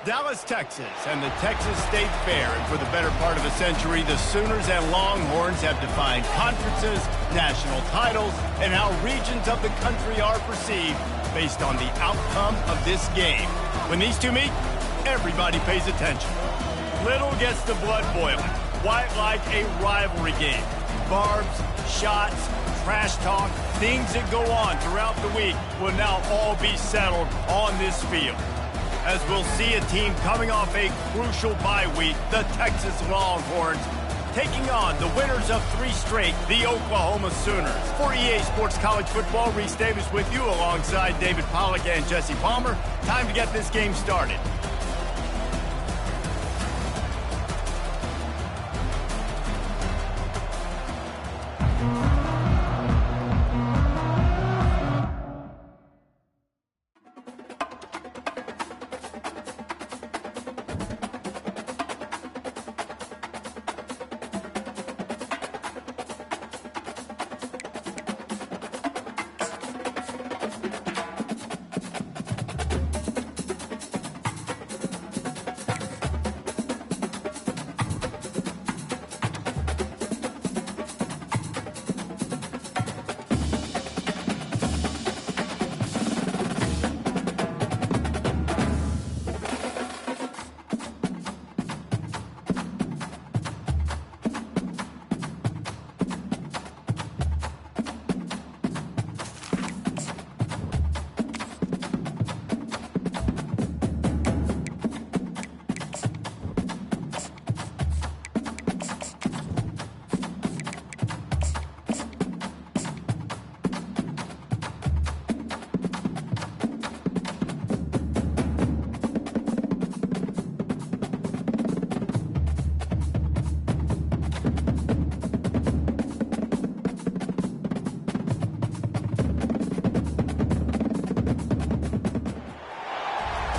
Dallas, Texas, and the Texas State Fair. And for the better part of a century, the Sooners and Longhorns have defined conferences, national titles, and how regions of the country are perceived based on the outcome of this game. When these two meet, everybody pays attention. Little gets the blood boiling, quite like a rivalry game. Barbs, shots, trash talk, things that go on throughout the week will now all be settled on this field. As we'll see a team coming off a crucial bye week, the Texas Longhorns, taking on the winners of 3 straight, the Oklahoma Sooners. For EA Sports College Football, Reese Davis with you alongside David Pollack and Jesse Palmer. Time to get this game started.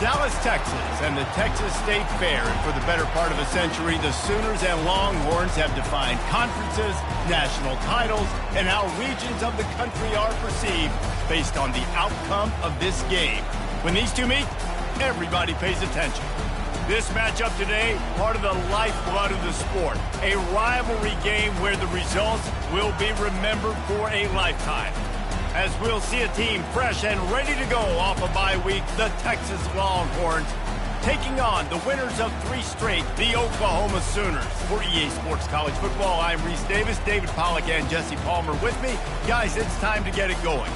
Dallas, Texas, and the Texas State Fair. And for the better part of a century, the Sooners and Longhorns have defined conferences, national titles, and how regions of the country are perceived based on the outcome of this game. When these two meet, everybody pays attention. This matchup today, part of the lifeblood of the sport. A rivalry game where the results will be remembered for a lifetime. As we'll see a team fresh and ready to go off a bye week, the Texas Longhorns taking on the winners of 3 straight, the Oklahoma Sooners. For EA Sports College Football, I'm Reese Davis, David Pollack and Jesse Palmer with me. Guys, it's time to get it going.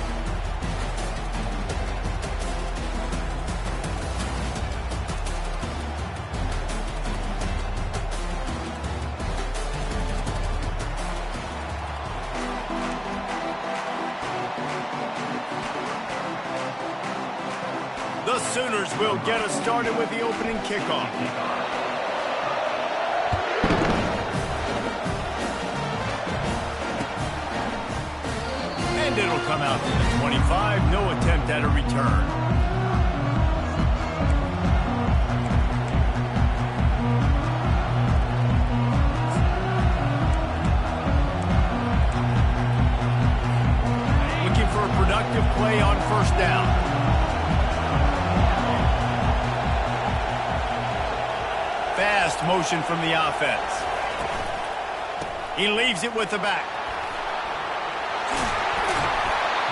The Sooners will get us started with the opening kickoff. And it'll come out to the 25. No attempt at a return. Looking for a productive play on first down. Fast motion from the offense. He leaves it with the back.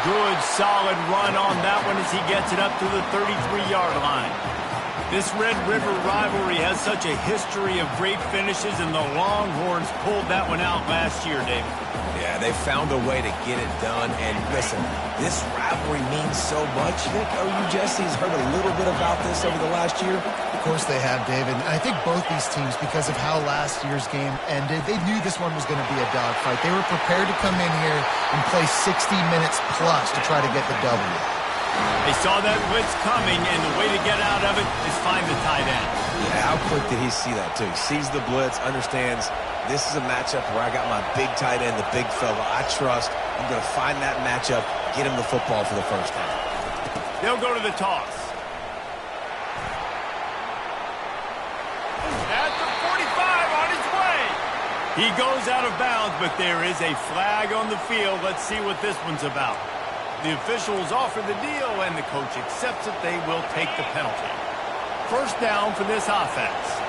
Good, solid run on that one as he gets it up to the 33-yard line. This Red River rivalry has such a history of great finishes, and the Longhorns pulled that one out last year, David. Yeah, they found a way to get it done. And listen, this rivalry means so much. Nick, Jesse's heard a little bit about this over the last year? Of course they have, David. And I think both these teams, because of how last year's game ended, they knew this one was going to be a dogfight. They were prepared to come in here and play 60 minutes plus to try to get the W. They saw that blitz coming, and the way to get out of it is find the tight end. Yeah, how quick did he see that, too? He sees the blitz, understands this is a matchup where I got my big tight end, the big fella I trust. I'm going to find that matchup, get him the football for the first down. They'll go to the toss. At the 45, on his way. He goes out of bounds, but there is a flag on the field. Let's see what this one's about. The officials offer the deal, and the coach accepts it. They will take the penalty. first down for this offense.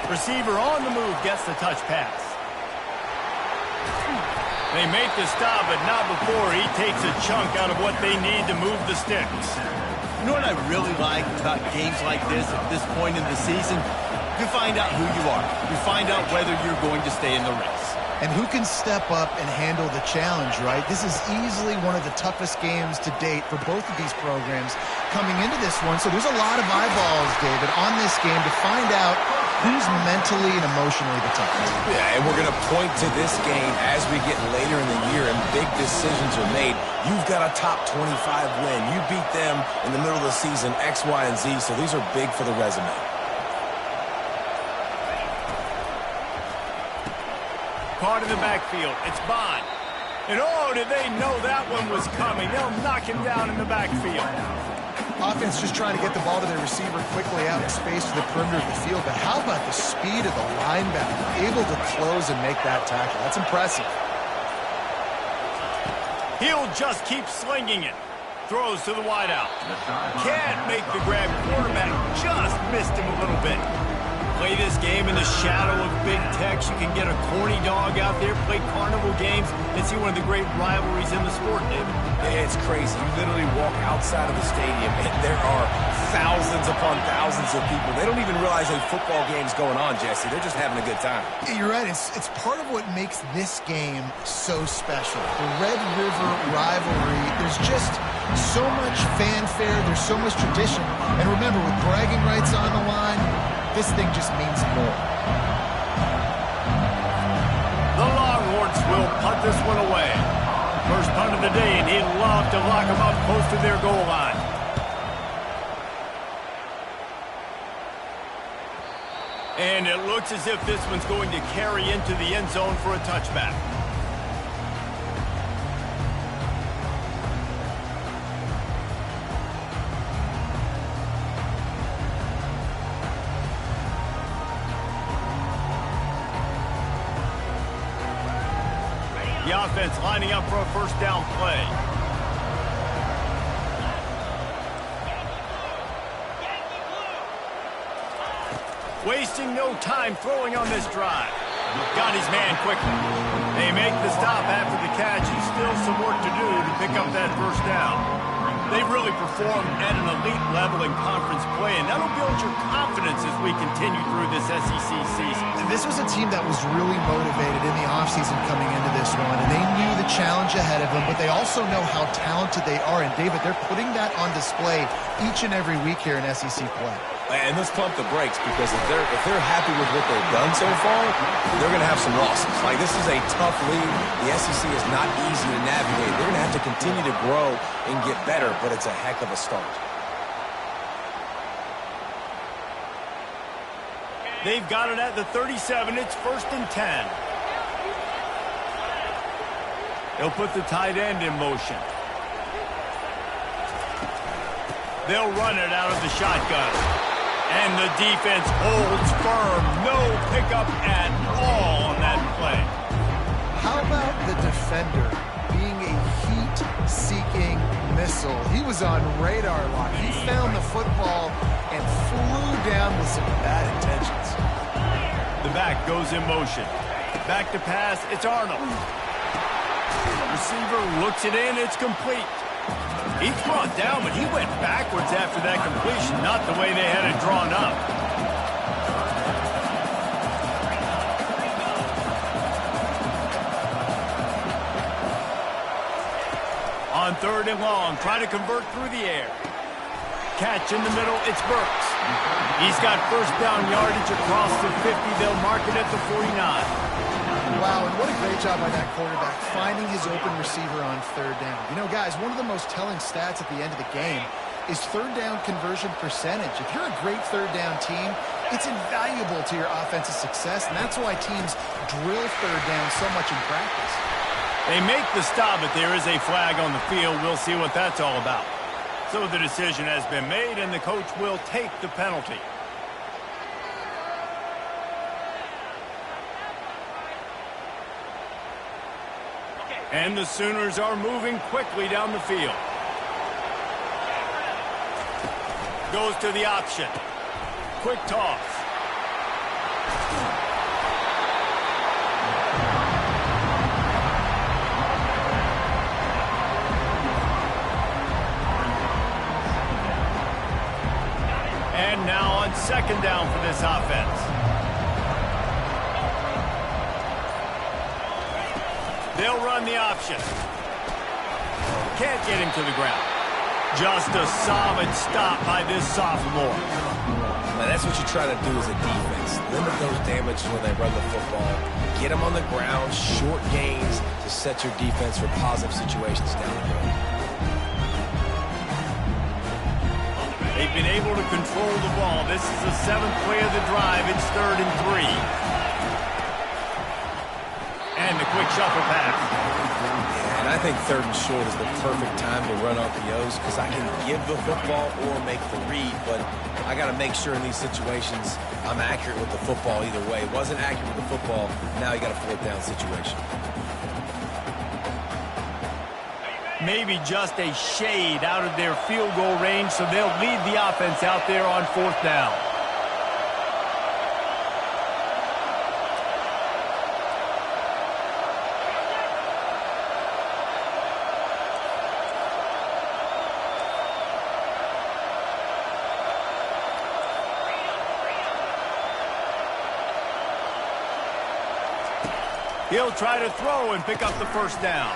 Receiver on the move gets the touch pass. They make the stop, but not before he takes a chunk out of what they need to move the sticks. You know what I really like about games like this at this point in the season? You find out who you are. You find out whether you're going to stay in the race. And who can step up and handle the challenge, right? This is easily one of the toughest games to date for both of these programs coming into this one. So there's a lot of eyeballs, David, on this game to find out who's mentally and emotionally the toughest. Yeah, and we're going to point to this game as we get later in the year and big decisions are made. You've got a top 25 win. You beat them in the middle of the season, X, Y, and Z, so these are big for the resume. Caught in the backfield. It's Bond. And oh, did they know that one was coming? They'll knock him down in the backfield. Offense just trying to get the ball to their receiver quickly out in space to the perimeter of the field. But how about the speed of the linebacker? Able to close and make that tackle. That's impressive. He'll just keep slinging it. Throws to the wideout. Can't make the grab. Quarterback just missed him a little bit. Play this game in the shadow of Big Tex. You can get a corny dog out there, play carnival games, and see one of the great rivalries in the sport, David. It's crazy. You literally walk outside of the stadium, and there are thousands upon thousands of people. They don't even realize a football game's going on, Jesse. They're just having a good time. Yeah, you're right. It's part of what makes this game so special. The Red River rivalry, there's just so much fanfare. There's so much tradition. And remember, with bragging rights on the line, this thing just means more. The Longhorns will punt this one away. First punt of the day, and he'd love to lock them up close to their goal line. And it looks as if this one's going to carry into the end zone for a touchback. The offense lining up for a first down play. Wasting no time throwing on this drive. Got his man quickly. They make the stop after the catch, and still some work to do to pick up that first down. They've really performed at an elite level in conference play, and that'll build your confidence as we continue through this SEC season. This was a team that was really motivated in the offseason coming into this one, and they knew the challenge ahead of them, but they also know how talented they are. And, David, they're putting that on display each and every week here in SEC play. And let's pump the brakes, because if they're happy with what they've done so far, they're going to have some losses. Like, this is a tough league. The SEC is not easy to navigate. They're going to have to continue to grow and get better, but it's a heck of a start. They've got it at the 37. It's 1st and 10. They'll put the tight end in motion. They'll run it out of the shotgun. And the defense holds firm. No pickup at all on that play. How about the defender being a heat-seeking missile? He was on radar lock. He found the football and flew down with some bad intentions. The back goes in motion. Back to pass. It's Arnold. Receiver looks it in. It's complete. He's brought down, but he went backwards after that completion, not the way they had it drawn up. On 3rd and long, trying to convert through the air. Catch in the middle, it's Burks. He's got first down yardage across the 50. They'll mark it at the 49. Wow, and what a great job by that quarterback, finding his open receiver on 3rd down. You know, guys, one of the most telling stats at the end of the game is 3rd down conversion percentage. If you're a great 3rd down team, it's invaluable to your offensive success, and that's why teams drill 3rd down so much in practice. They make the stop, but there is a flag on the field. We'll see what that's all about. So the decision has been made, and the coach will take the penalty. And the Sooners are moving quickly down the field. Goes to the option. Quick toss. And now on second down for this offense. They'll run the option. Can't get him to the ground. Just a solid stop by this sophomore. Now, that's what you try to do as a defense. Limit those damages when they run the football. Get them on the ground, short gains to set your defense for positive situations down the road. They've been able to control the ball. This is the 7th play of the drive. It's 3rd and 3. And the quick shuffle pass. And I think 3rd and short is the perfect time to run RPOs because I can give the football or make the read, but I got to make sure in these situations I'm accurate with the football either way. Wasn't accurate with the football, now you got a 4th down situation. Maybe just a shade out of their field goal range, so they'll lead the offense out there on 4th down. He'll try to throw and pick up the 1st down.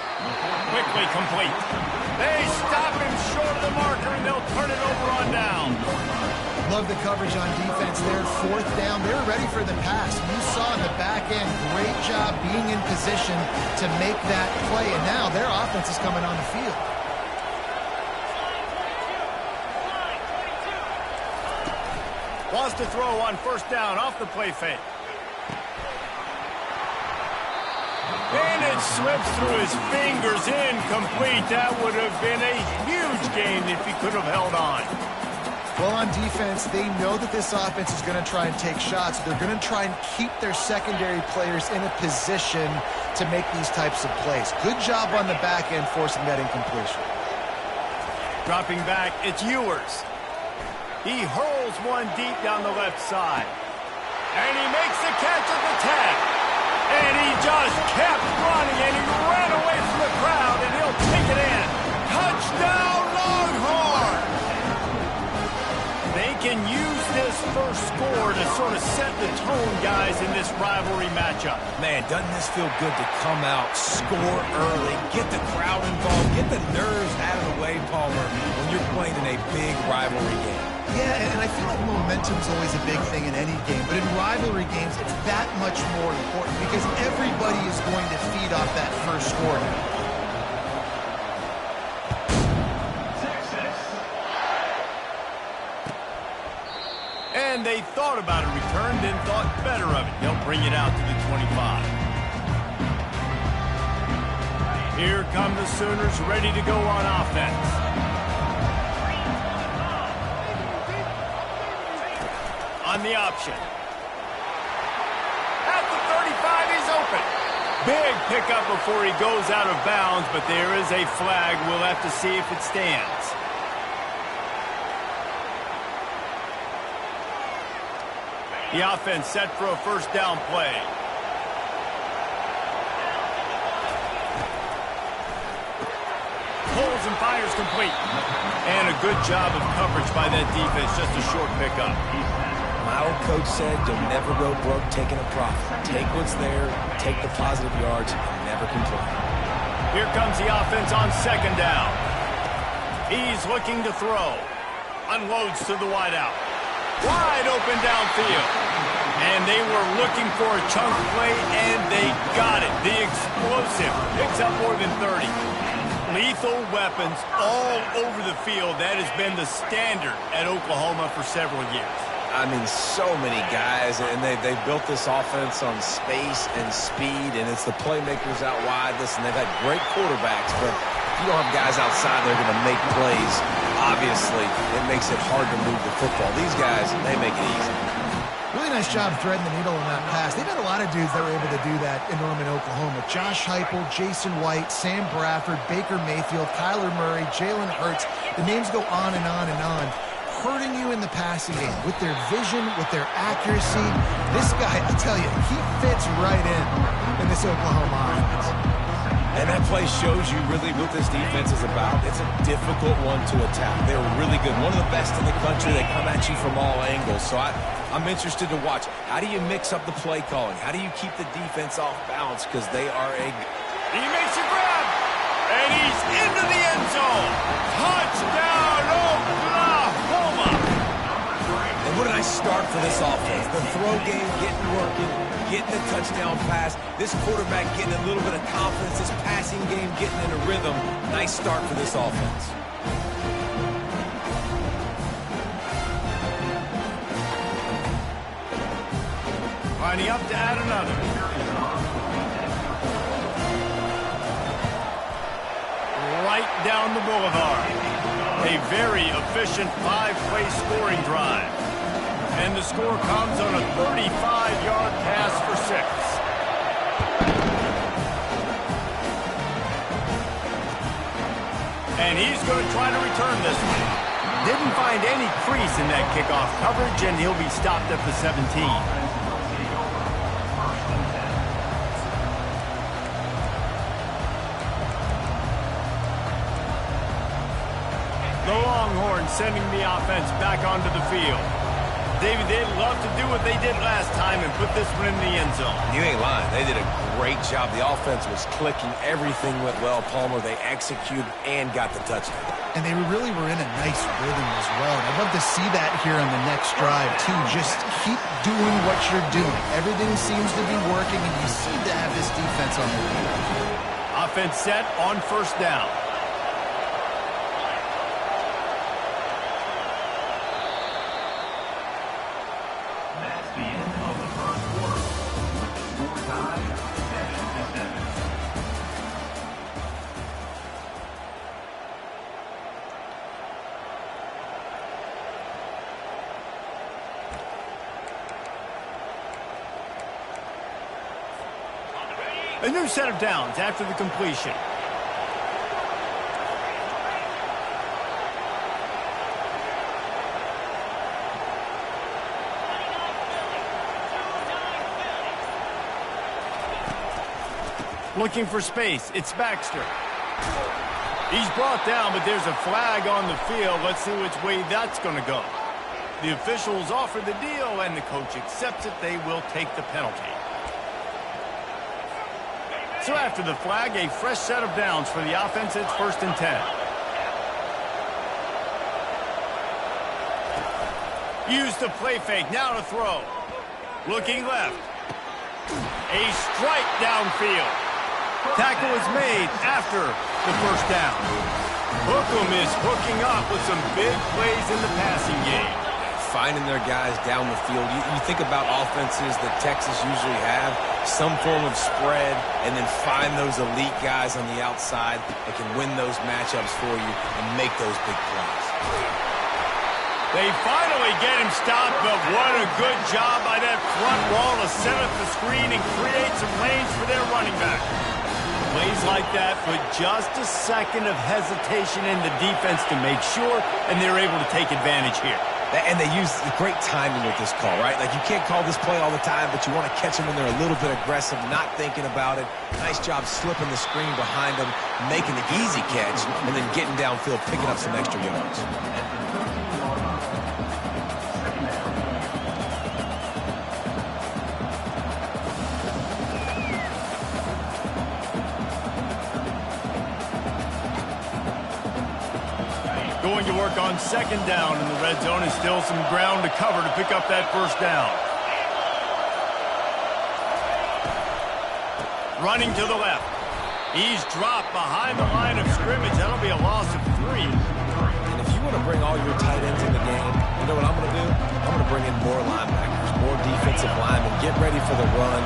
Quickly complete. They stop him short of the marker, and they'll turn it over on down. Love the coverage on defense there. 4th down. They were ready for the pass. You saw in the back end, great job being in position to make that play. And now their offense is coming on the field. Wants to throw on 1st down off the play fake. And it slips through his fingers, incomplete. That would have been a huge gain if he could have held on. Well, on defense, they know that this offense is going to try and take shots. They're going to try and keep their secondary players in a position to make these types of plays. Good job on the back end forcing that incompletion. Dropping back, it's Ewers. He hurls one deep down the left side. And he makes the catch at the 10. And he just kept running, and he ran away from the crowd, and he'll take it in. Touchdown, Longhorn! They can use this first score to sort of set the tone, guys, in this rivalry matchup. Man, doesn't this feel good to come out, score early, get the crowd involved, get the nerves out of the way, Palmer, when you're playing in a big rivalry game. Yeah, and I feel like momentum's always a big thing in any game, but in rivalry games, it's that much more important because everybody is going to feed off that first score. And they thought about a return, then thought better of it. They'll bring it out to the 25. Here come the Sooners ready to go on offense. On the option. At the 35, he's open. Big pickup before he goes out of bounds, but there is a flag. We'll have to see if it stands. The offense set for a 1st down play. Pulls and fires complete. And a good job of coverage by that defense. Just a short pickup. My old coach said, you'll never go broke taking a profit. Take what's there, take the positive yards, and never complain. Here comes the offense on 2nd down. He's looking to throw. Unloads to the wideout. Wide open downfield. And they were looking for a chunk play, and they got it. The explosive picks up more than 30. Lethal weapons all over the field. That has been the standard at Oklahoma for several years. I mean, so many guys, and they built this offense on space and speed, and it's the playmakers out wide. Listen, they've had great quarterbacks, but if you don't have guys outside that are going to make plays, obviously it makes it hard to move the football. These guys, they make it easy. Really nice job threading the needle on that pass. They've had a lot of dudes that were able to do that in Norman, Oklahoma. Josh Heupel, Jason White, Sam Bradford, Baker Mayfield, Kyler Murray, Jalen Hurts. The names go on and on and on. Hurting you in the passing game with their vision, with their accuracy. This guy, I tell you, he fits right in this Oklahoma offense. And that play shows you really what this defense is about. It's a difficult one to attack. They're really good. One of the best in the country. They come at you from all angles. So I'm interested to watch. How do you mix up the play calling? How do you keep the defense off balance? Because they are He makes a grab, and he's into the end zone. Touchdown, Oklahoma! And what a nice start for this offense. The throw game getting working, getting the touchdown pass. This quarterback getting a little bit of confidence. This passing game getting in a rhythm. Nice start for this offense. Lining up to add another. Right down the boulevard. A very efficient 5-play scoring drive. And the score comes on a 35-yard pass for 6. And he's going to try to return this one. Didn't find any crease in that kickoff coverage, and he'll be stopped at the 17. The Longhorns sending the offense back onto the field. David, they'd love to do what they did last time and put this one in the end zone. You ain't lying. They did a great job. The offense was clicking. Everything went well. Palmer, they executed and got the touchdown. And they really were in a nice rhythm as well. And I'd love to see that here on the next drive, too. Just keep doing what you're doing. Everything seems to be working, and you seem to have this defense on the field. Offense set on first down. A new set of downs after the completion. Looking for space. It's Baxter. He's brought down, but there's a flag on the field. Let's see which way that's going to go. The officials offer the deal, and the coach accepts it. They will take the penalty. So after the flag, a fresh set of downs for the offense. It's 1st and 10. Use the play fake. Now to throw. Looking left. A strike downfield. Tackle is made after the first down. Hookham is hooking up with some big plays in the passing game. Finding their guys down the field. You think about offenses that Texas usually have, some form of spread, and then find those elite guys on the outside that can win those matchups for you and make those big plays. They finally get him stopped, but what a good job by that front wall to set up the screen and create some lanes for their running back. Plays like that put just a second of hesitation in the defense to make sure, and they're able to take advantage here. And they use great timing with this call, right? Like, you can't call this play all the time, but you want to catch them when they're a little bit aggressive, not thinking about it. Nice job slipping the screen behind them, making the easy catch, and then getting downfield, picking up some extra yards. Going to work on 2nd down in the red zone, and still some ground to cover to pick up that 1st down. Running to the left. He's dropped behind the line of scrimmage. That'll be a loss of 3. And if you want to bring all your tight ends in the game, you know what I'm going to do? I'm going to bring in more linebackers, more defensive linemen, get ready for the run,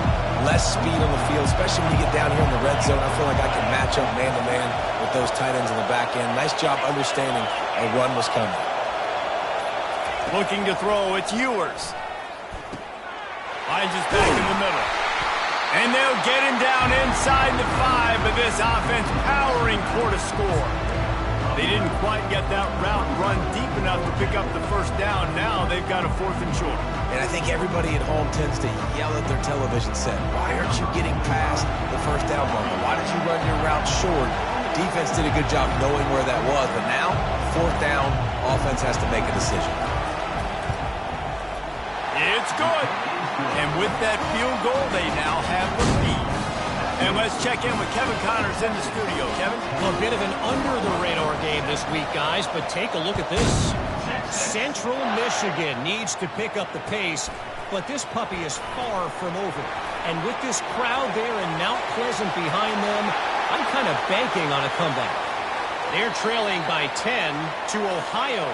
less speed on the field, especially when you get down here in the red zone. I feel like I can match up man-to-man with those tight ends in the back end. Nice job understanding a run was coming. Looking to throw, it's Ewers. Finds his back in the middle. And they'll get him down inside the 5, but this offense powering for to score. They didn't quite get that route run deep enough to pick up the first down. Now they've got a 4th and short. And I think everybody at home tends to yell at their television set. Why aren't you getting past the first down marker? Why did you run your route short? The defense did a good job knowing where that was, but now, 4th down, offense has to make a decision. It's good. And with that field goal, they now have the lead. And let's check in with Kevin Connors in the studio. Kevin? Well, a bit of an under-the-radar game this week, guys, but take a look at this. Central Michigan needs to pick up the pace, but this puppy is far from over. And with this crowd there in Mount Pleasant behind them, I'm kind of banking on a comeback. They're trailing by 10 to Ohio.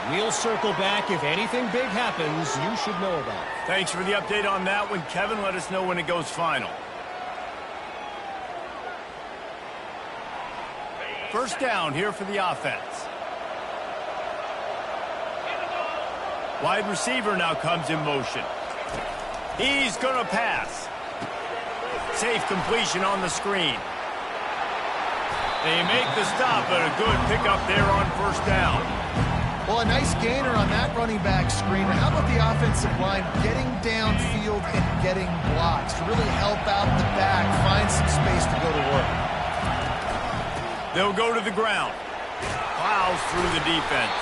We'll circle back. If anything big happens, you should know about it. Thanks for the update on that one, Kevin. Let us know when it goes final. First down here for the offense. Wide receiver now comes in motion. He's going to pass. Safe completion on the screen. They make the stop, but a good pickup there on first down. Well, a nice gainer on that running back screener. How about the offensive line getting downfield and getting blocks to really help out the back, find some space to go to work? They'll go to the ground. Plows through the defense.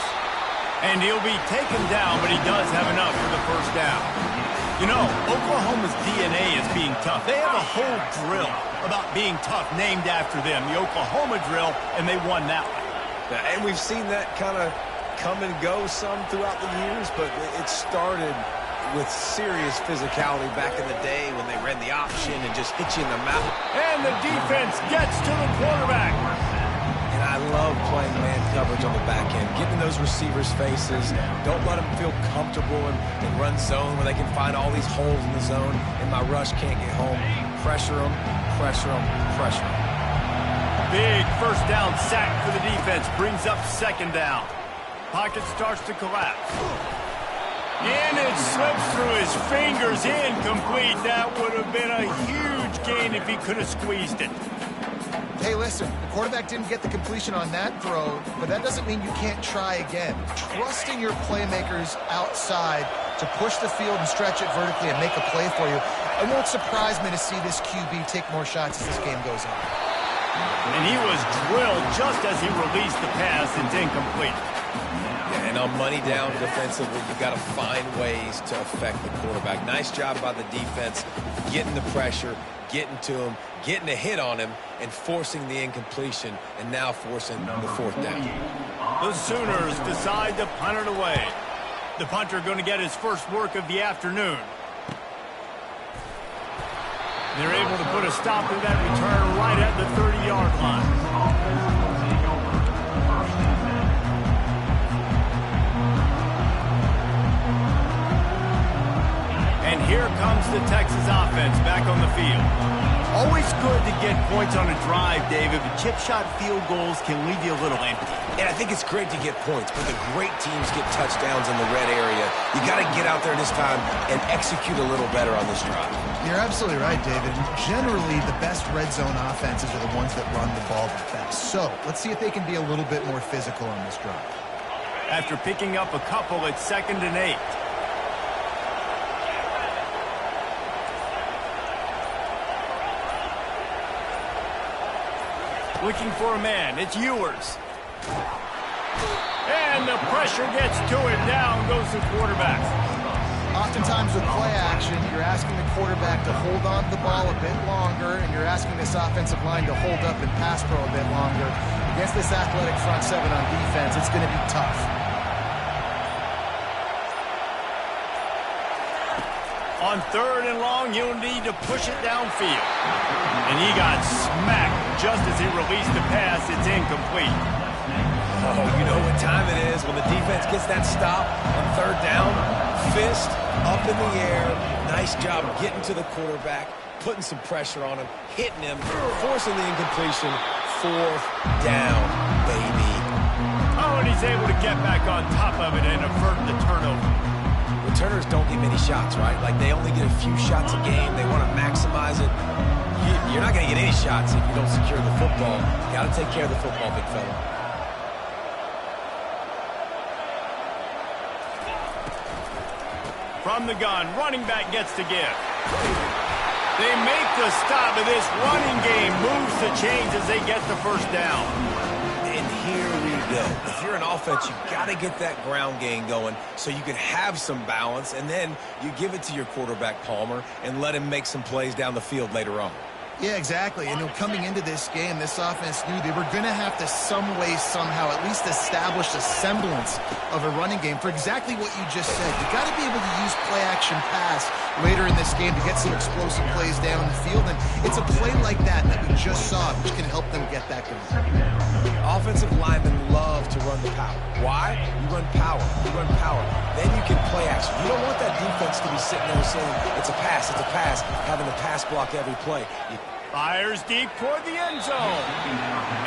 And he'll be taken down, but he does have enough for the first down. You know, Oklahoma's DNA is being tough. They have a whole drill about being tough named after them, the Oklahoma drill, and they won that one. And we've seen that kind of come and go some throughout the years, but it started with serious physicality back in the day when they ran the option and just hit you in the mouth. And the defense gets to the quarterback. And I love playing man coverage on the back end, getting those receivers' faces. Don't let them feel comfortable and run zone where they can find all these holes in the zone and my rush can't get home. Pressure them, pressure them, pressure them. Big first down sack for the defense brings up second down. Pocket starts to collapse. And it slips through his fingers, incomplete. That would have been a huge gain if he could have squeezed it. Hey, listen, the quarterback didn't get the completion on that throw, but that doesn't mean you can't try again. Trusting your playmakers outside to push the field and stretch it vertically and make a play for you. It won't surprise me to see this QB take more shots as this game goes on. And he was drilled just as he released the pass. It's incomplete. And on money down defensively, you've got to find ways to affect the quarterback. Nice job by the defense, getting the pressure, getting to him, getting a hit on him, and forcing the incompletion, and now forcing the fourth down. The Sooners decide to punt it away. The punter going to get his first work of the afternoon. They're able to put a stop to that return right at the 30-yard line. And here comes the Texas offense back on the field. Always good to get points on a drive, David, but chip shot field goals can leave you a little empty. And I think it's great to get points, but the great teams get touchdowns in the red area. You got to get out there this time and execute a little better on this drive. You're absolutely right, David. Generally, the best red zone offenses are the ones that run the ball the best. So let's see if they can be a little bit more physical on this drive. After picking up a couple, it's 2nd and 8. Looking for a man. It's Ewers. And the pressure gets to him. Down goes the quarterback. Oftentimes with play action, you're asking the quarterback to hold on to the ball a bit longer, and you're asking this offensive line to hold up and pass pro a bit longer. Against this athletic front seven on defense, it's going to be tough. On 3rd and long, you'll need to push it downfield. And he got smacked just as he released the pass. It's incomplete. Oh, you know what time it is when the defense gets that stop on 3rd down. Fist up in the air. Nice job getting to the quarterback, putting some pressure on him, hitting him, forcing the incompletion. 4th down, baby. Oh, and he's able to get back on top of it and avert the turnover. We're returners don't get many shots, right? Like, they only get a few shots a game. They want to maximize it. You're not going to get any shots if you don't secure the football. You got to take care of the football, big fella. From the gun, running back gets to give. They make the stop, and this running game moves the chains as they get the first down. And here we go. If you're an offense, you got to get that ground game going so you can have some balance, and then you give it to your quarterback, Palmer, and let him make some plays down the field later on. Yeah, exactly. And coming into this game, this offense knew they were going to have to some way, somehow, at least establish a semblance of a running game for exactly what you just said. You got to be able to use play-action pass later in this game to get some explosive plays down the field. And it's a play like that we just saw, which can help them get that going. Offensive linemen love to run the power. Why? You run power. You run power. Then you can play action. You don't want that defense to be sitting there saying, it's a pass, having to pass block every play. Fires deep toward the end zone.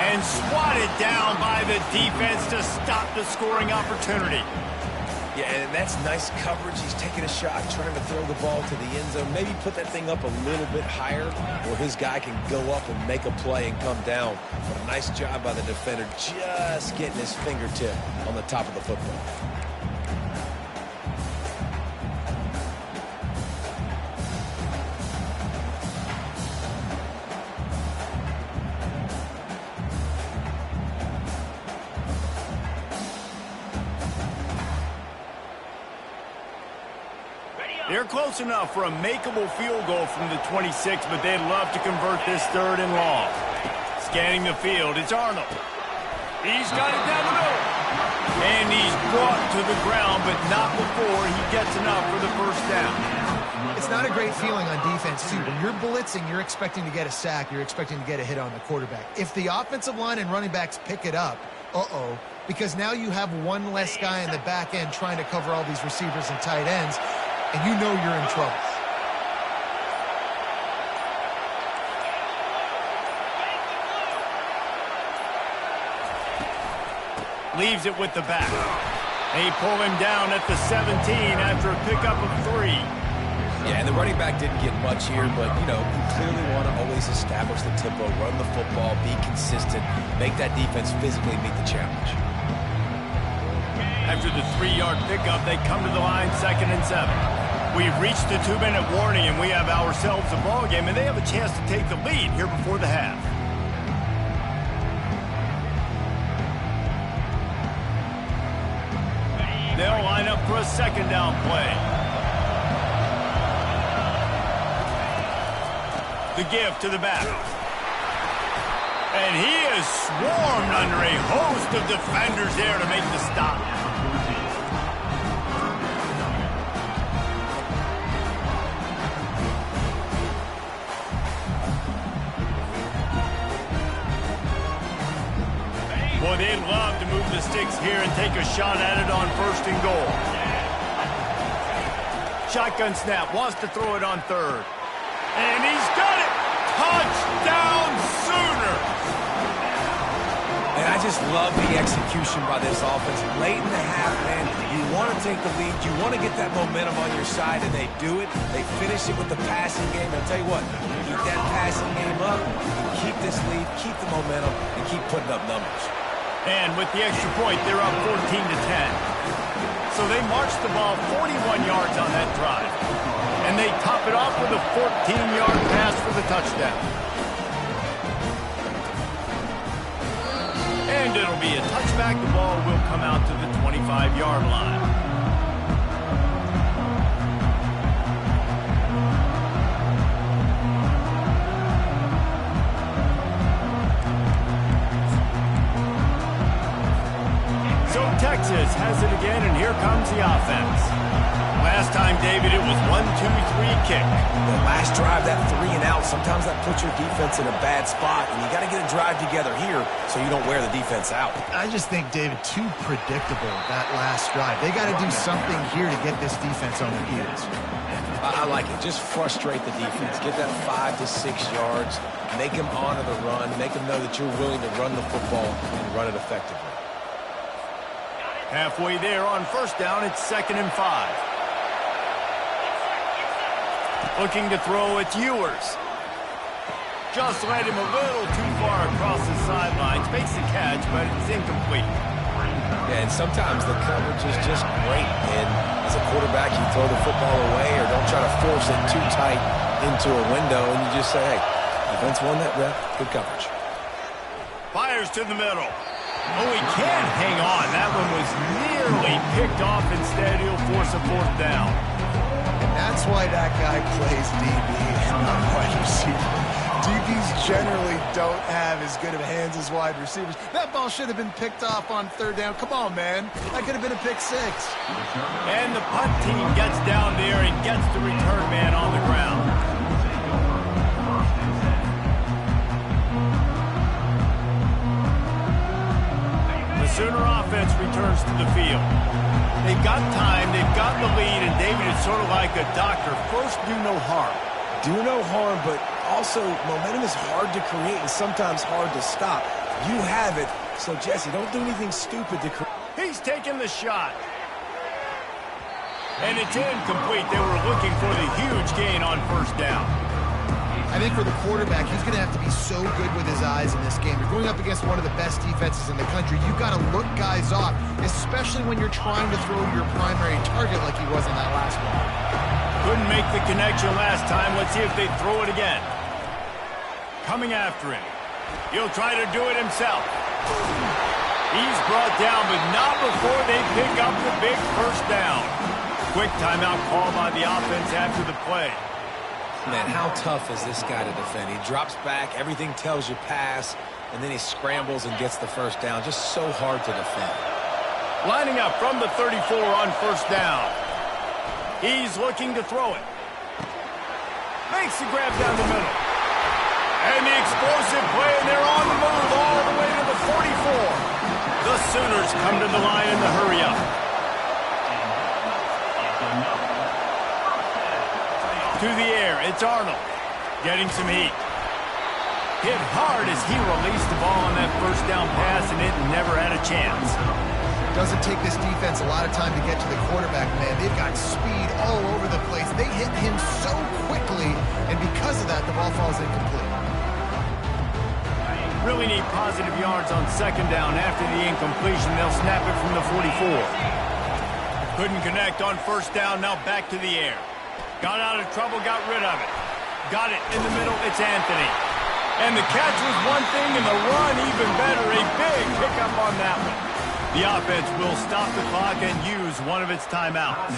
And swatted down by the defense to stop the scoring opportunity. Yeah, and that's nice coverage. He's taking a shot, trying to throw the ball to the end zone. Maybe put that thing up a little bit higher where his guy can go up and make a play and come down. But a nice job by the defender just getting his fingertip on the top of the football. They're close enough for a makeable field goal from the 26, but they'd love to convert this 3rd and long. Scanning the field, it's Arnold. He's got it down the middle. And he's brought to the ground, but not before he gets enough for the first down. It's not a great feeling on defense, too. When you're blitzing, you're expecting to get a sack. You're expecting to get a hit on the quarterback. If the offensive line and running backs pick it up, because now you have one less guy in the back end trying to cover all these receivers and tight ends, and you know you're in trouble. Leaves it with the back. They pull him down at the 17 after a pickup of 3. Yeah, and the running back didn't get much here, but, you clearly want to always establish the tempo, run the football, be consistent, make that defense physically meet the challenge. After the 3-yard pickup, they come to the line 2nd and 7. We've reached the 2-minute warning, and we have ourselves a ball game, and they have a chance to take the lead here before the half. They'll line up for a 2nd down play. The give to the back. And he is swarmed under a host of defenders there to make the stop. Boy, they'd love to move the sticks here and take a shot at it on 1st and goal. Shotgun snap, wants to throw it on 3rd. And he's got it! Touchdown Sooners! And I just love the execution by this offense. Late in the half, man, you want to take the lead. You want to get that momentum on your side, and they do it. They finish it with the passing game. I'll tell you what, keep that passing game up, keep this lead, keep the momentum, and keep putting up numbers. And with the extra point, they're up 14-10. So they march the ball 41 yards on that drive. And they top it off with a 14-yard pass for the touchdown. And it'll be a touchback. The ball will come out to the 25-yard line. Texas has it again, and here comes the offense. Last time, David, it was 1-2-3 kick. The last drive, that 3 and out, sometimes that puts your defense in a bad spot, and you got to get a drive together here so you don't wear the defense out. I just think, David, too predictable, that last drive. They got to do something here to get this defense on their heels. I like it. Just frustrate the defense. Get that 5 to 6 yards. Make them honor the run. Make them know that you're willing to run the football and run it effectively. Halfway there on 1st down, it's 2nd and 5. Looking to throw, it's Ewers. Just led him a little too far across the sidelines. Makes the catch, but it's incomplete. Yeah, and sometimes the coverage is just great. And as a quarterback, you throw the football away or don't try to force it too tight into a window, and you just say, hey, defense won that rep. Good coverage. Fires to the middle. Oh, he can't hang on. That one was nearly picked off. Instead, he'll force a fourth down. And that's why that guy plays DB and not wide receiver. DBs generally don't have as good of hands as wide receivers. That ball should have been picked off on third down. Come on, man. That could have been a pick six. And the punt team gets down there and gets the return man on the ground. The Sooner offense returns to the field. They've got time, they've got the lead, and David, it's sort of like a doctor. First, do no harm. Do no harm, but also momentum is hard to create and sometimes hard to stop. You have it, so Jesse, don't do anything stupid to create. He's taking the shot. And it's incomplete. They were looking for the huge gain on first down. I think for the quarterback, he's going to have to be so good with his eyes in this game. You're going up against one of the best defenses in the country. You've got to look guys off, especially when you're trying to throw your primary target like he was in that last one. Couldn't make the connection last time. Let's see if they throw it again. Coming after him. He'll try to do it himself. He's brought down, but not before they pick up the big first down. Quick timeout call by the offense after the play. Man, how tough is this guy to defend? He drops back, everything tells you pass, and then he scrambles and gets the first down. Just so hard to defend. Lining up from the 34 on first down. He's looking to throw it. Makes the grab down the middle. And the explosive play, and they're on the move all the way to the 44. The Sooners come to the line in the hurry-up. To the air, it's Arnold. Getting some heat. Hit hard as he released the ball on that first down pass, and it never had a chance. Doesn't take this defense a lot of time to get to the quarterback, man. They've got speed all over the place. They hit him so quickly, and because of that, the ball falls incomplete. Really need positive yards on second down. After the incompletion, they'll snap it from the 44. Couldn't connect on first down, now back to the air. Got out of trouble, got rid of it. Got it in the middle, it's Anthony. And the catch was one thing, and the run even better. A big pickup on that one. The offense will stop the clock and use one of its timeouts.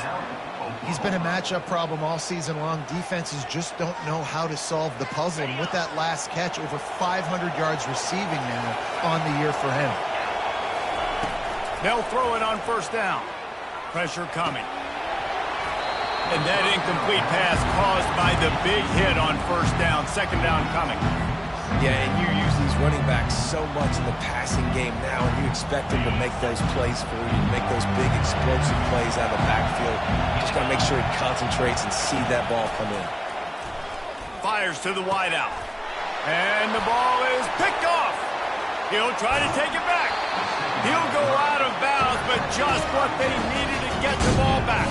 He's been a matchup problem all season long. Defenses just don't know how to solve the puzzle. And with that last catch, over 500 yards receiving now on the year for him. They'll throw it on first down. Pressure coming. And that incomplete pass caused by the big hit on first down. Second down coming. Yeah, and you use these running backs so much in the passing game now, and you expect them to make those plays for you, make those big explosive plays out of the backfield. Just got to make sure he concentrates and see that ball come in. Fires to the wideout. And the ball is picked off. He'll try to take it back. He'll go out of bounds, but just what they needed to get the ball back.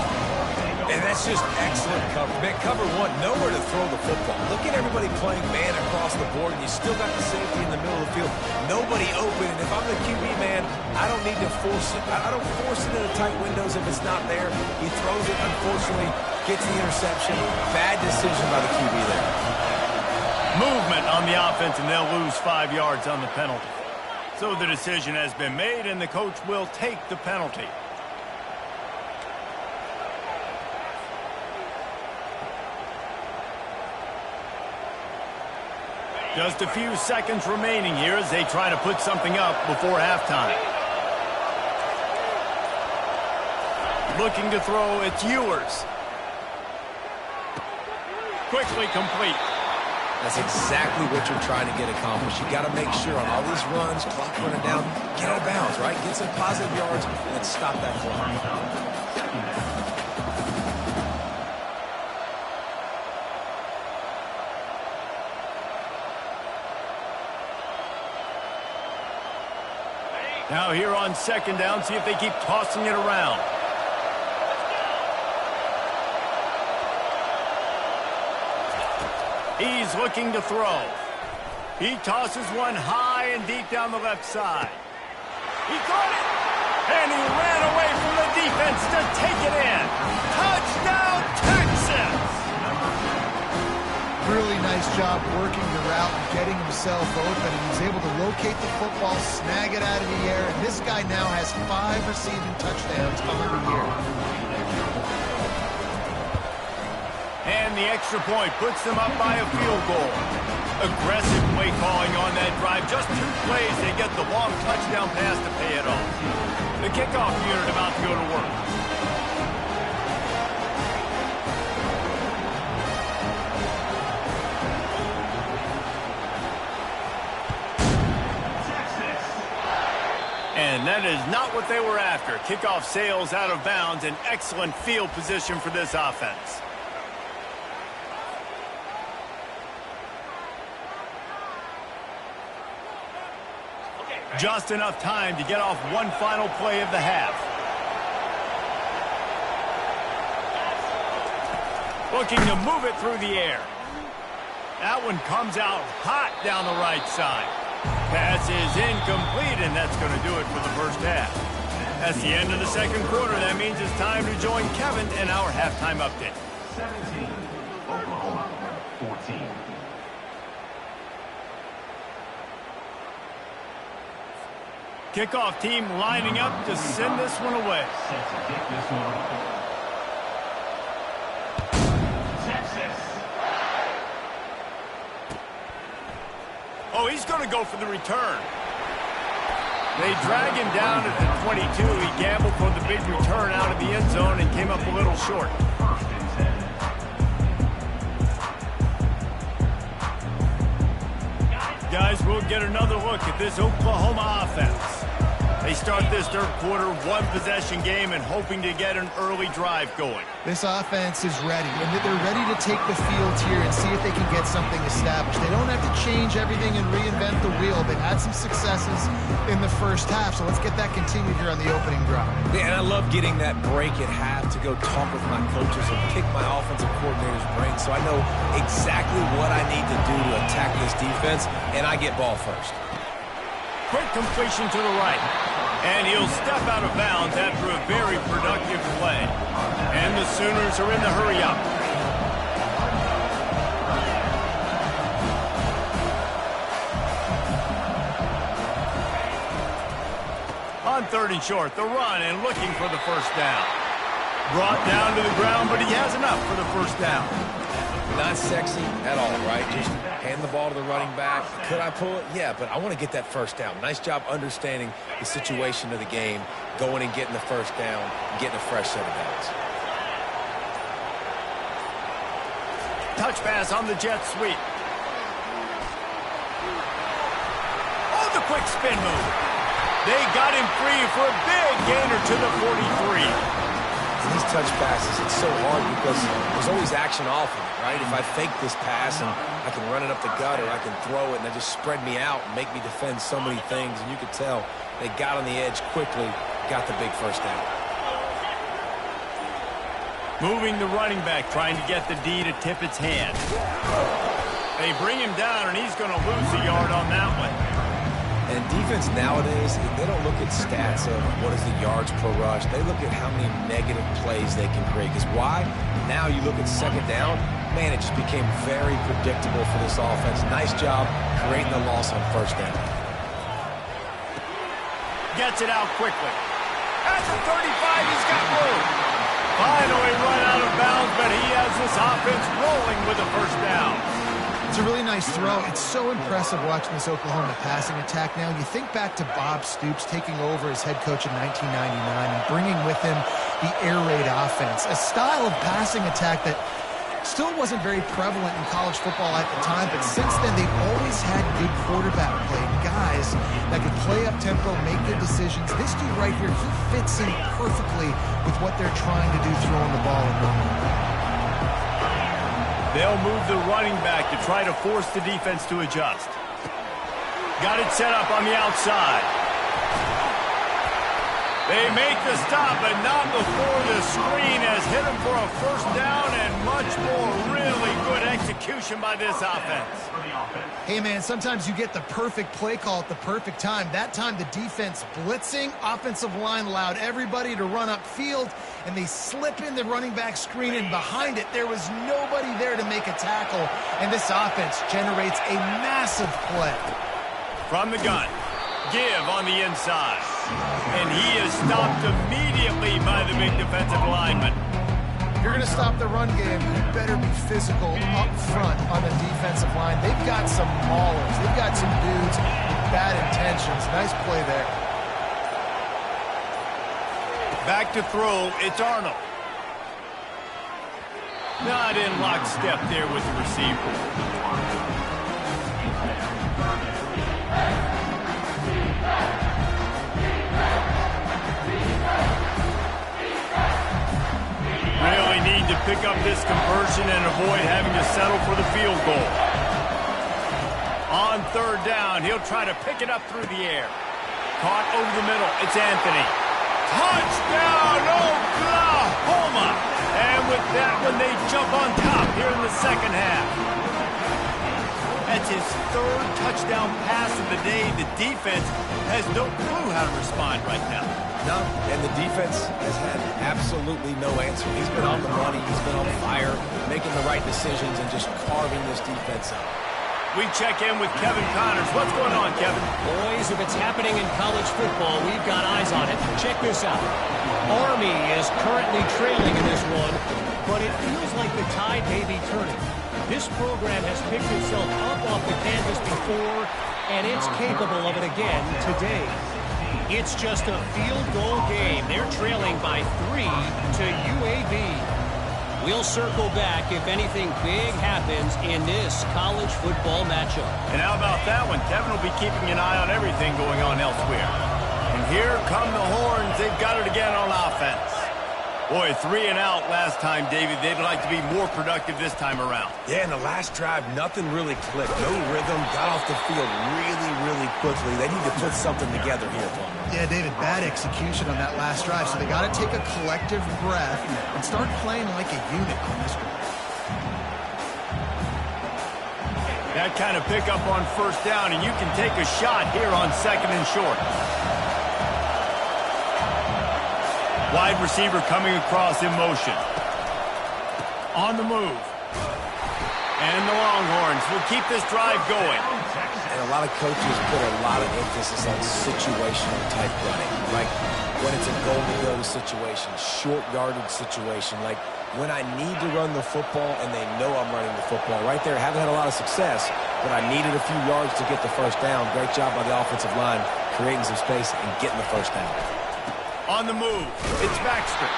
And that's just excellent cover. Man, cover one, nowhere to throw the football. Look at everybody playing man across the board, and you still got the safety in the middle of the field. Nobody open, and if I'm the QB, man, I don't need to force it. I don't force it into tight windows if it's not there. He throws it, unfortunately, gets the interception. Bad decision by the QB there. Movement on the offense, and they'll lose 5 yards on the penalty. So the decision has been made, and the coach will take the penalty. Just a few seconds remaining here as they try to put something up before halftime. Looking to throw, it's Ewers. Quickly complete. That's exactly what you're trying to get accomplished. You got to make sure on all these runs, clock running down, get out of bounds, right? Get some positive yards and stop that clock. Now here on second down, see if they keep tossing it around. He's looking to throw. He tosses one high and deep down the left side. He caught it! And he ran away from the defense to take it in. Touchdown, Texas! Really nice job working the route and getting himself open. And he's able to locate the football, snag it out of the air. And this guy now has 5 receiving touchdowns on the year. And the extra point puts them up by a field goal. Aggressive play calling on that drive. Just 2 plays, they get the long touchdown pass to pay it off. The kickoff unit about to go to work. And that is not what they were after. Kickoff sails out of bounds. An excellent field position for this offense. Just enough time to get off one final play of the half. Looking to move it through the air. That one comes out hot down the right side. Pass is incomplete, and that's going to do it for the first half. That's the end of the second quarter. That means it's time to join Kevin in our halftime update. 17, Oklahoma, 14. Kickoff team lining up to send this one away. Set to kick this one. Texas. Oh, he's going to go for the return. They drag him down at the 22. He gambled for the big return out of the end zone and came up a little short. First and 10. Guys, we'll get another look at this Oklahoma offense. They start this third quarter, 1-possession game, and hoping to get an early drive going. This offense is ready, and they're ready to take the field here and see if they can get something established. They don't have to change everything and reinvent the wheel. They've had some successes in the first half, so let's get that continued here on the opening drive. Yeah, and I love getting that break at half to go talk with my coaches and pick my offensive coordinator's brain so I know exactly what I need to do to attack this defense, and I get ball first. Quick completion to the right. And he'll step out of bounds after a very productive play. And the Sooners are in the hurry-up. On 3rd and short, the run and looking for the first down. Brought down to the ground, but he has enough for the first down. Not sexy at all, right? Just hand the ball to the running back. Could I pull it? Yeah, but I want to get that first down. Nice job understanding the situation of the game, going and getting the first down, and getting a fresh set of downs. Touch pass on the jet sweep. Oh, the quick spin move. They got him free for a big gainer to the 43. These touch passes, it's so hard because there's always action off of it, right? If I fake this pass and I can run it up the gut or I can throw it and they just spread me out and make me defend so many things, and you could tell they got on the edge quickly, got the big first down. Moving the running back, trying to get the D to tip its hand. They bring him down, and he's going to lose a yard on that one. And defense nowadays, they don't look at stats of what is the yards per rush. They look at how many negative plays they can create. Because why? Now you look at second down, man, it just became very predictable for this offense. Nice job creating the loss on first down. Gets it out quickly. At the 35, he's got room. Finally run out of bounds, but he has this offense rolling with a first down. It's a really nice throw. It's so impressive watching this Oklahoma passing attack now. You think back to Bob Stoops taking over as head coach in 1999 and bringing with him the air raid offense, a style of passing attack that still wasn't very prevalent in college football at the time, but since then they've always had good quarterback play, guys that could play up tempo, make good decisions. This dude right here, he fits in perfectly with what they're trying to do throwing the ball in Oklahoma. They'll move the running back to try to force the defense to adjust. Got it set up on the outside. They make the stop, but not before the screen has hit him for a first down and much more. Really Good execution by this offense. Hey, man, sometimes you get the perfect play call at the perfect time. That time, the defense blitzing, offensive line allowed everybody to run upfield, and they slip in the running back screen, and behind it, there was nobody there to make a tackle, and this offense generates a massive play. From the gun, give on the inside. And he is stopped immediately by the big defensive lineman. If you're going to stop the run game, you better be physical up front on the defensive line. They've got some maulers. They've got some dudes with bad intentions. Nice play there. Back to throw, it's Arnold. Not in lockstep there with the receiver. Really need to pick up this conversion and avoid having to settle for the field goal. On third down, he'll try to pick it up through the air. Caught over the middle, it's Anthony. Touchdown, Oklahoma! And with that one, they jump on top here in the second half. That's his third touchdown pass of the day. The defense has no clue how to respond right now. No, and the defense has had absolutely no answer. He's been on the money, he's been on fire, making the right decisions and just carving this defense up. We check in with Kevin Connors. What's going on, Kevin? Boys, if it's happening in college football, we've got eyes on it. Check this out. Army is currently trailing in this one, but it feels like the tide may be turning. This program has picked itself up off the canvas before, and it's capable of it again today. It's just a field goal game. They're trailing by 3 to UAB. We'll circle back if anything big happens in this college football matchup. And how about that one? Kevin will be keeping an eye on everything going on elsewhere. And here come the Horns. They've got it again on offense. Boy, 3 and out last time, David. They'd like to be more productive this time around. Yeah, in the last drive, nothing really clicked. No rhythm, got off the field really quickly. They need to put something together here, Paul. Yeah, David, bad execution on that last drive, so they got to take a collective breath and start playing like a unit on this one. That kind of pickup on first down, and you can take a shot here on second and short. Wide receiver coming across in motion. On the move. And the Longhorns will keep this drive going. And a lot of coaches put a lot of emphasis on situational type running. Like when it's a goal-to-go situation, short yardage situation. Like when I need to run the football and they know I'm running the football. Right there, haven't had a lot of success, but I needed a few yards to get the first down. Great job by the offensive line, creating some space and getting the first down. On the move, it's Baxter.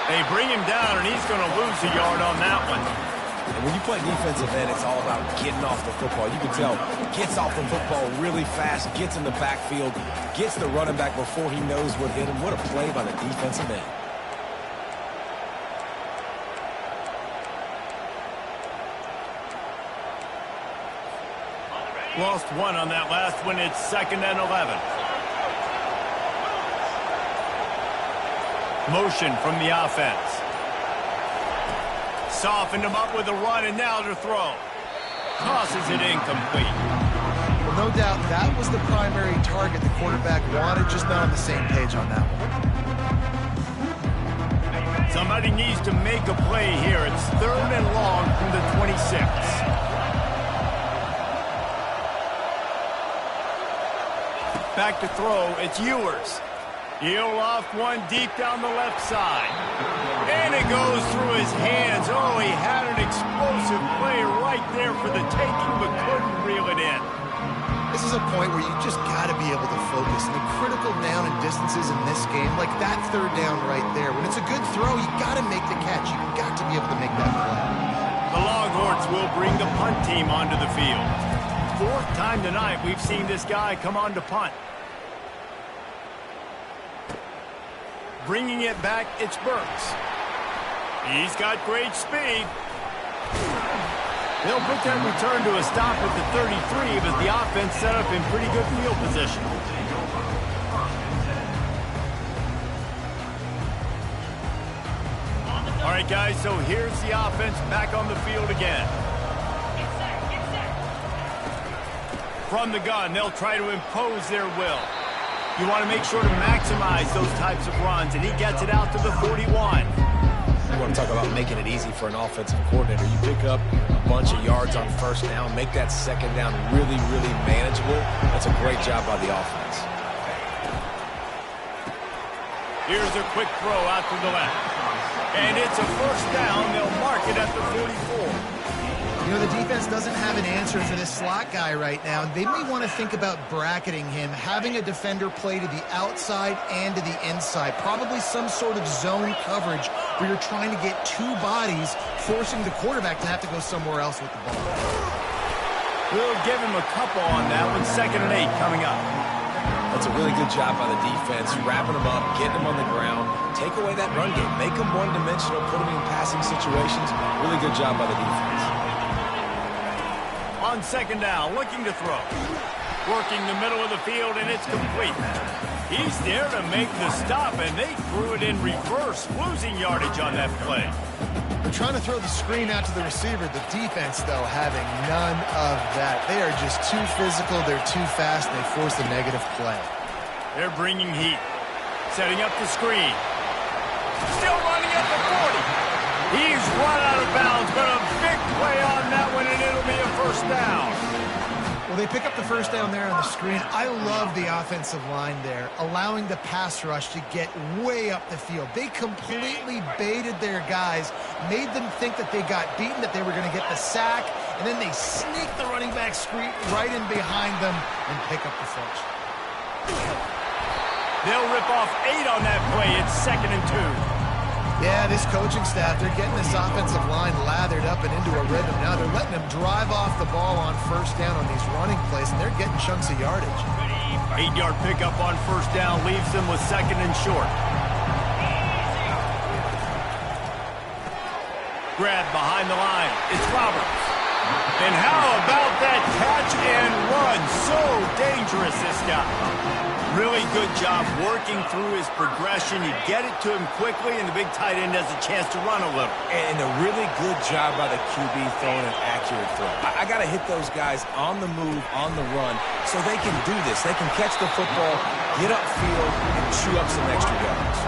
They bring him down, and he's going to lose a yard on that one. And when you play defensive end, it's all about getting off the football. You can tell, gets off the football really fast, gets in the backfield, gets the running back before he knows what hit him. What a play by the defensive end. Lost one on that last one. It's 2nd and 11. Motion from the offense. Softened him up with a run, and now to throw. Tosses it incomplete. Well, no doubt that was the primary target the quarterback wanted, just not on the same page on that one. Somebody needs to make a play here. It's 3rd and long from the 26. Back to throw, it's Ewers. He'll off one deep down the left side. And it goes through his hands. Oh, he had an explosive play right there for the taking, but couldn't reel it in. This is a point where you just got to be able to focus. And the critical down and distances in this game, like that 3rd down right there, when it's a good throw, you got to make the catch. You've got to be able to make that play. The Longhorns will bring the punt team onto the field. 4th time tonight we've seen this guy come on to punt. Bringing it back, it's Burks. He's got great speed. They'll put that return to a stop at the 33, but the offense set up in pretty good field position. All right, right, guys, so here's the offense back on the field again. From the gun, they'll try to impose their will. You want to make sure to maximize those types of runs, and he gets it out to the 41. You want to talk about making it easy for an offensive coordinator. You pick up a bunch of yards on first down, make that second down really, really manageable. That's a great job by the offense. Here's a quick throw out to the left. And it's a first down. They'll mark it at the 44. You know, the defense doesn't have an answer for this slot guy right now. They may want to think about bracketing him, having a defender play to the outside and to the inside. Probably some sort of zone coverage where you're trying to get two bodies, forcing the quarterback to have to go somewhere else with the ball. We'll give him a couple on that one. 2nd and 8 coming up. That's a really good job by the defense, wrapping them up, getting them on the ground. Take away that run game. Make them one-dimensional, put them in passing situations. Really good job by the defense. On 2nd down, looking to throw. Working the middle of the field, and it's complete. He's there to make the stop, and they threw it in reverse, losing yardage on that play. They're trying to throw the screen out to the receiver. The defense, though, having none of that. They are just too physical. They're too fast. And they force the negative play. They're bringing heat. Setting up the screen. Still running at the 40. He's run out of bounds, but a big play on that one, and it'll be a first down. Well, they pick up the first down there on the screen. I love the offensive line there, allowing the pass rush to get way up the field. They completely baited their guys, made them think that they got beaten, that they were going to get the sack, and then they sneak the running back screen right in behind them and pick up the first. They'll rip off 8 on that play. It's 2nd and 2. Yeah, this coaching staff, they're getting this offensive line lathered up and into a rhythm. Now they're letting them drive off the ball on first down on these running plays, and they're getting chunks of yardage. 8-yard pickup on first down leaves them with 2nd and short. Grab behind the line. It's Roberts. And how about that catch and run? So dangerous, this guy. Really good job working through his progression. You get it to him quickly, and the big tight end has a chance to run a little. And a really good job by the QB throwing an accurate throw. I got to hit those guys on the move, on the run, so they can do this. They can catch the football, get upfield, and chew up some extra yards.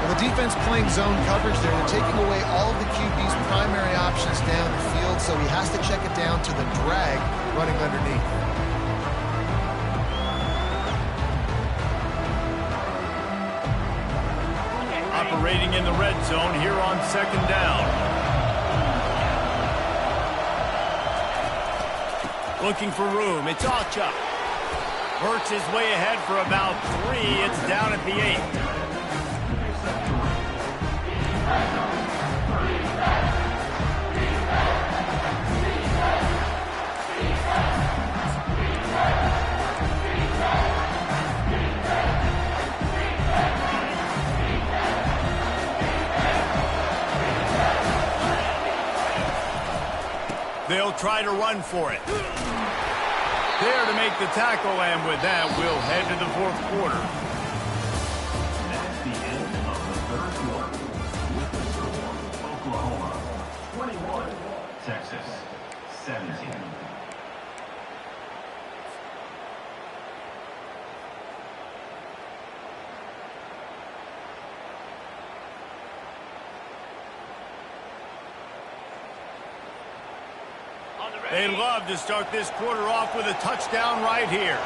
Well, the defense playing zone coverage there. They're taking away all of the QB's primary options down the field, so he has to check it down to the drag running underneath. Operating in the red zone here on 2nd down. Looking for room. It's Ocha. Works his way ahead for about 3. It's down at the 8. They'll try to run for it. There to make the tackle, and with that, we'll head to the 4th quarter. That's the end of the 3rd quarter. With the score, Oklahoma 21, Texas 17. They love to start this quarter off with a touchdown right here.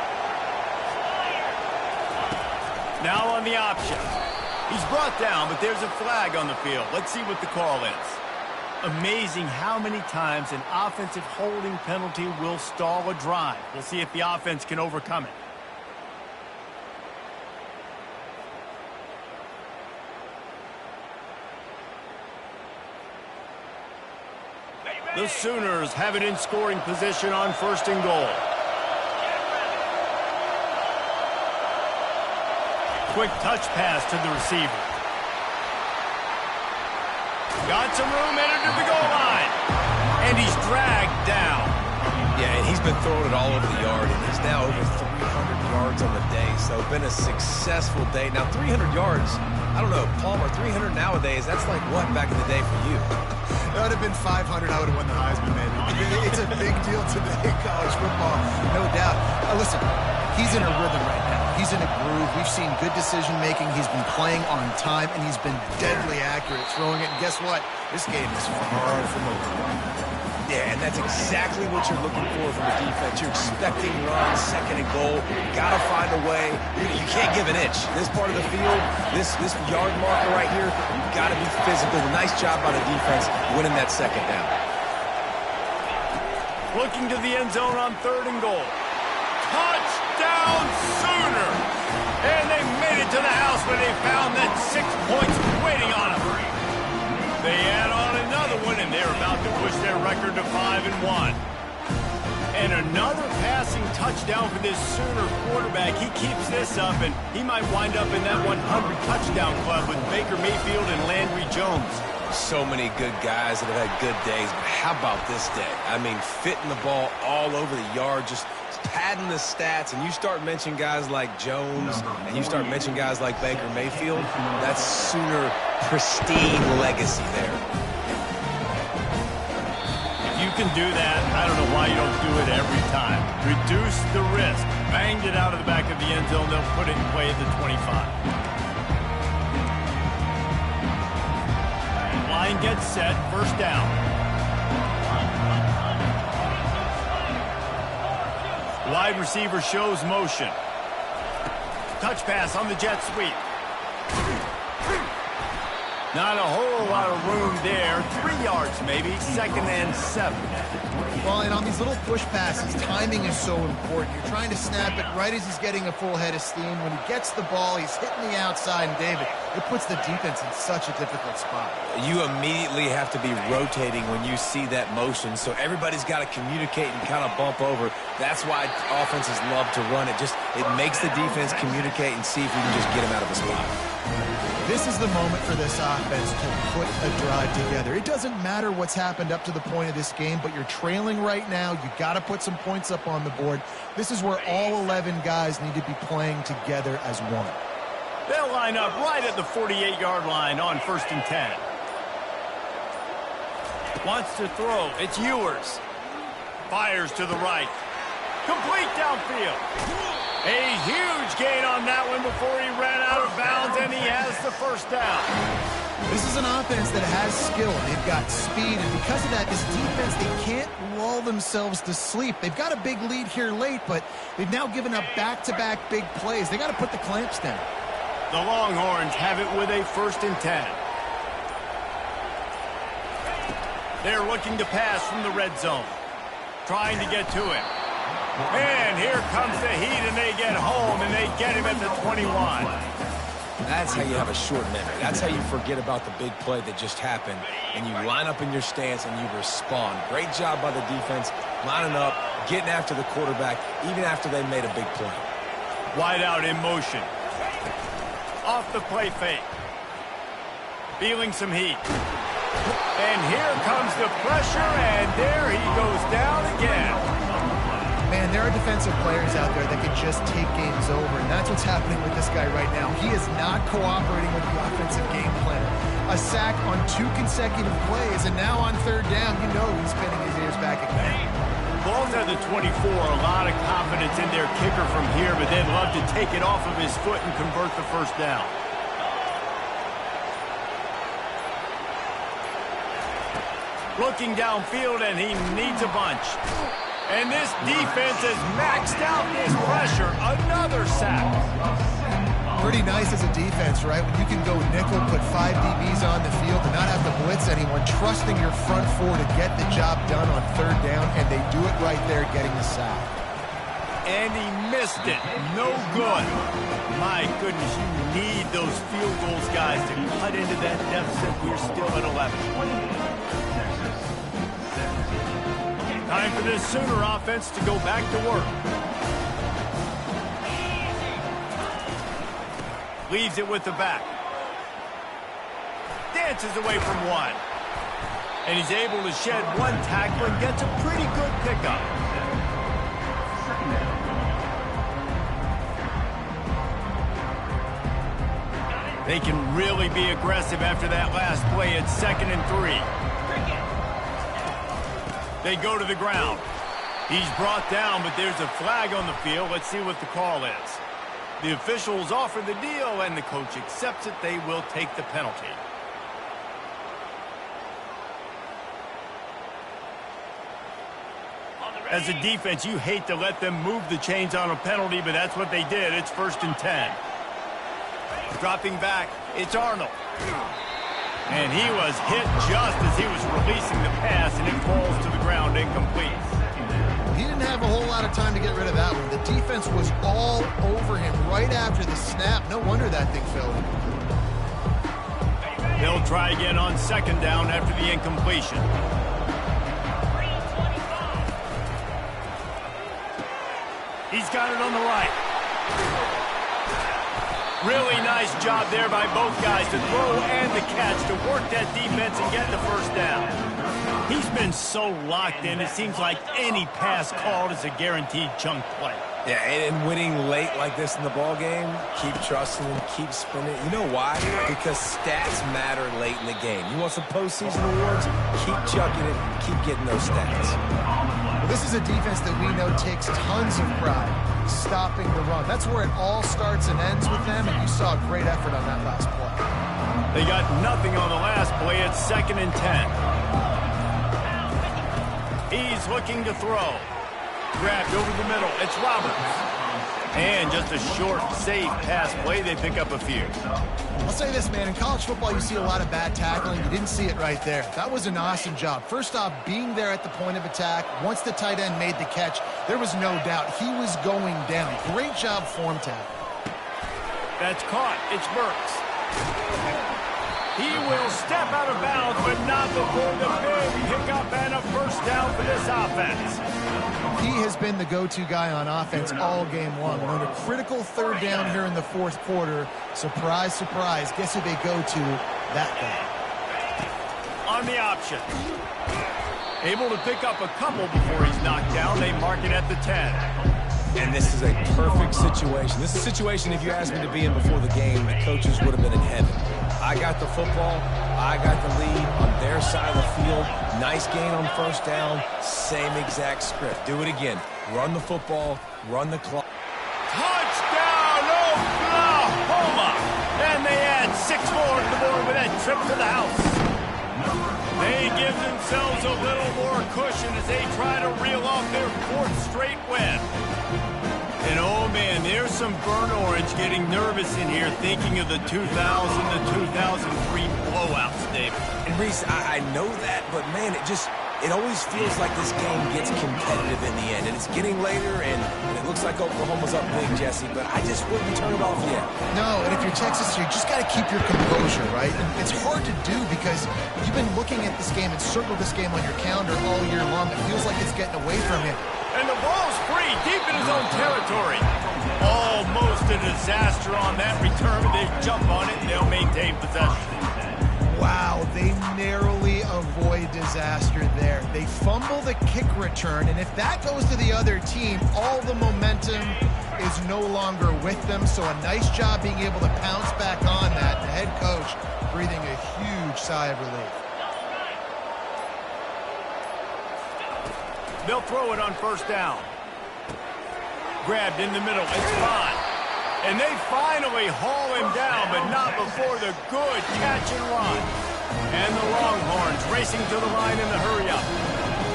Now on the option. He's brought down, but there's a flag on the field. Let's see what the call is. Amazing how many times an offensive holding penalty will stall a drive. We'll see if the offense can overcome it. The Sooners have it in scoring position on 1st and goal. Quick touch pass to the receiver. Got some room, entered to the goal line. And he's dragged down. Yeah, and he's been throwing it all over the yard, and he's now over 300 yards on the day, so been a successful day. Now, 300 yards I don't know, Palmer, 300 nowadays, that's like what back in the day for you? That would have been 500. I would have won the Heisman, maybe. It's a big deal today in college football, no doubt. Listen, he's in a rhythm right now. He's in a groove. We've seen good decision-making. He's been playing on time, and he's been deadly accurate throwing it. And guess what? This game is far from over. Yeah, and that's exactly what you're looking for from the defense. You're expecting runs, second and goal. You got to find a way. You can't give an inch. This part of the field, this yard marker right here, you've got to be physical. Nice job by the defense winning that second down. Looking to the end zone on 3rd and goal. Touchdown Sooner! And they made it to the house when they found that 6 points waiting on them. They add on another one, and they're about to push their record to 5-1. And another passing touchdown for this Sooner quarterback. He keeps this up, and he might wind up in that 100 touchdown club with Baker Mayfield and Landry Jones. So many good guys that have had good days, but how about this day? I mean, fitting the ball all over the yard, just padding the stats, and you start mentioning guys like Jones, and you start mentioning guys like Baker Mayfield, that's Sooner pristine legacy there. If you can do that, I don't know why you don't do it every time. Reduce the risk. Banged it out of the back of the end zone. They'll put it in play at the 25. Line gets set. First down. Wide receiver shows motion. Touch pass on the jet sweep. Not a whole lot of room there. 3 yards maybe. 2nd and 7. Well, and on these little push passes, timing is so important. You're trying to snap it right as he's getting a full head of steam. When he gets the ball, he's hitting the outside, and David, it puts the defense in such a difficult spot. You immediately have to be rotating when you see that motion, so everybody's got to communicate and kind of bump over. That's why offenses love to run it. It makes the defense communicate and see if you can just get him out of a spot. This is the moment for this offense to put a drive together. It doesn't matter what's happened up to the point of this game, but you're trailing right now. You got to put some points up on the board. This is where all 11 guys need to be playing together as one. They'll line up right at the 48-yard line on 1st and 10. Wants to throw. It's Ewers. Fires to the right. Complete downfield. A huge gain on that one before he ran out of bounds, and he has the first down. This is an offense that has skill. They've got speed, and because of that, this defense, they can't lull themselves to sleep. They've got a big lead here late, but they've now given up back-to-back big plays. They got to put the clamps down. The Longhorns have it with a 1st and 10. They're looking to pass from the red zone, trying to get to him. And here comes the heat, and they get home, and they get him at the 21. That's how you have a short memory. That's how you forget about the big play that just happened, and you line up in your stance and you respond. Great job by the defense, lining up, getting after the quarterback, even after they made a big play. Wide out in motion. Off the play fake. Feeling some heat. And here comes the pressure, and there he goes down again. Man, there are defensive players out there that can just take games over, and that's what's happening with this guy right now. He is not cooperating with the offensive game plan. A sack on 2 consecutive plays, and now on 3rd down, you know he's spinning his ears back again. Ball's at the 24, a lot of confidence in their kicker from here, but they'd love to take it off of his foot and convert the first down. Looking downfield, and he needs a bunch. And this defense has maxed out this pressure. Another sack. Pretty nice as a defense, right? When you can go nickel, put 5 DBs on the field and not have to blitz anyone, trusting your front 4 to get the job done on 3rd down, and they do it right there, getting the sack. And he missed it. No good. My goodness, you need those field goals, guys, to cut into that deficit. We're still at 11. Time for this Sooner offense to go back to work. Leaves it with the back. Dances away from one. And he's able to shed 1 tackle and gets a pretty good pickup. They can really be aggressive after that last play. It's 2nd and 3. They go to the ground. He's brought down, but there's a flag on the field. Let's see what the call is. The officials offer the deal, and the coach accepts it. They will take the penalty. As a defense, you hate to let them move the chains on a penalty, but that's what they did. It's 1st and 10. Dropping back, it's Arnold. And he was hit just as he was releasing the pass, and it falls to the ground incomplete. He didn't have a whole lot of time to get rid of that one. The defense was all over him right after the snap. No wonder that thing fell in. They'll try again on 2nd down after the incompletion. He's got it on the right. Really nice job there by both guys to throw and the catch to work that defense and get the 1st down. He's been so locked in, it seems like any pass called is a guaranteed chunk play. Yeah, and winning late like this in the ball game, keep trusting him, keep spinning. You know why? Because stats matter late in the game. You want some postseason awards? Keep chucking it, keep getting those stats. Well, this is a defense that we know takes tons of pride stopping the run. That's where it all starts and ends with them, and you saw a great effort on that last play. They got nothing on the last play. It's 2nd and 10. He's looking to throw. Grabbed over the middle. It's Roberts. And just a short, safe pass play. They pick up a few. I'll say this, man. In college football, you see a lot of bad tackling. You didn't see it right there. That was an awesome job. First off, being there at the point of attack. Once the tight end made the catch, there was no doubt he was going down. Great job form tackle. That's caught. It's Burks. He will step out of bounds, but not before the big hiccup and a 1st down for this offense. He has been the go-to guy on offense all game long. On a critical 3rd down here in the 4th quarter. Surprise, surprise. Guess who they go to? That guy. On the option. Able to pick up a couple before he's knocked down. They mark it at the 10. And this is a perfect situation. This is a situation, if you asked me to be in before the game, the coaches would have been in heaven. I got the football. I got the lead on their side of the field. Nice gain on 1st down. Same exact script. Do it again. Run the football. Run the clock. Touchdown, Oklahoma! And they add 6 more to the board with that trip to the house. They give themselves a little more cushion as they try to reel off their 4th straight win. And oh man, there's some burnt orange getting nervous in here thinking of the 2000 to 2003 blowouts, David. And Reese, I know that, but man, it always feels like this game gets competitive in the end. And it's getting later, and it looks like Oklahoma's up big, Jesse, but I just wouldn't turn it off yet. No, and if you're Texas, you just got to keep your composure, right? And it's hard to do because you've been looking at this game and circled this game on your calendar all year long. It feels like it's getting away from you. And the ball's free, deep in his own territory. Almost a disaster on that return. They jump on it, and they'll maintain possession. Wow, they narrowly avoid disaster there. They fumble the kick return, and if that goes to the other team, all the momentum is no longer with them. So a nice job being able to pounce back on that. The head coach breathing a huge sigh of relief. They'll throw it on 1st down. Grabbed in the middle. It's Bond. And they finally haul him down, but not before the good catch and run. And the Longhorns racing to the line in the hurry-up.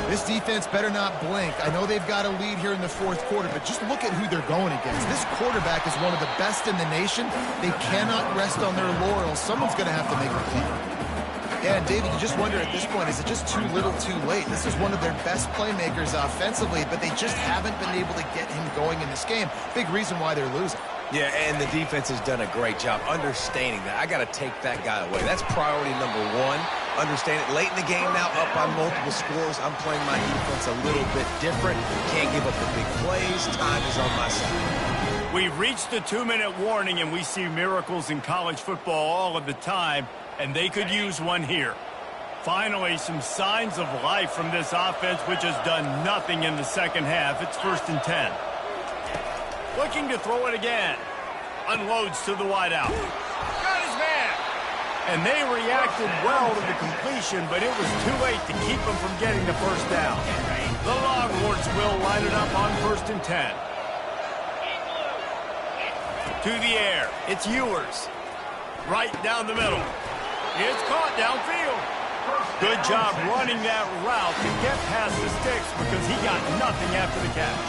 This defense better not blink. I know they've got a lead here in the 4th quarter, but just look at who they're going against. This quarterback is one of the best in the nation. They cannot rest on their laurels. Someone's going to have to make a play. Yeah, and David, you just wonder at this point, is it just too little too late? This is one of their best playmakers offensively, but they just haven't been able to get him going in this game. Big reason why they're losing. Yeah, and the defense has done a great job understanding that. I got to take that guy away. That's priority number 1. Understand it. Late in the game now, up by multiple scores. I'm playing my defense a little bit different. Can't give up the big plays. Time is on my side. We've reached the 2-minute warning, and we see miracles in college football all of the time, and they could use one here. Finally, some signs of life from this offense, which has done nothing in the 2nd half. It's 1st and 10. Looking to throw it again. Unloads to the wideout. Got his man And they reacted well to the completion, but it was too late to keep them from getting the first down. The Longhorns will line it up on 1st and 10. To the air. It's Ewers. Right down the middle. It's caught downfield. Good job running that route to get past the sticks because he got nothing after the catch.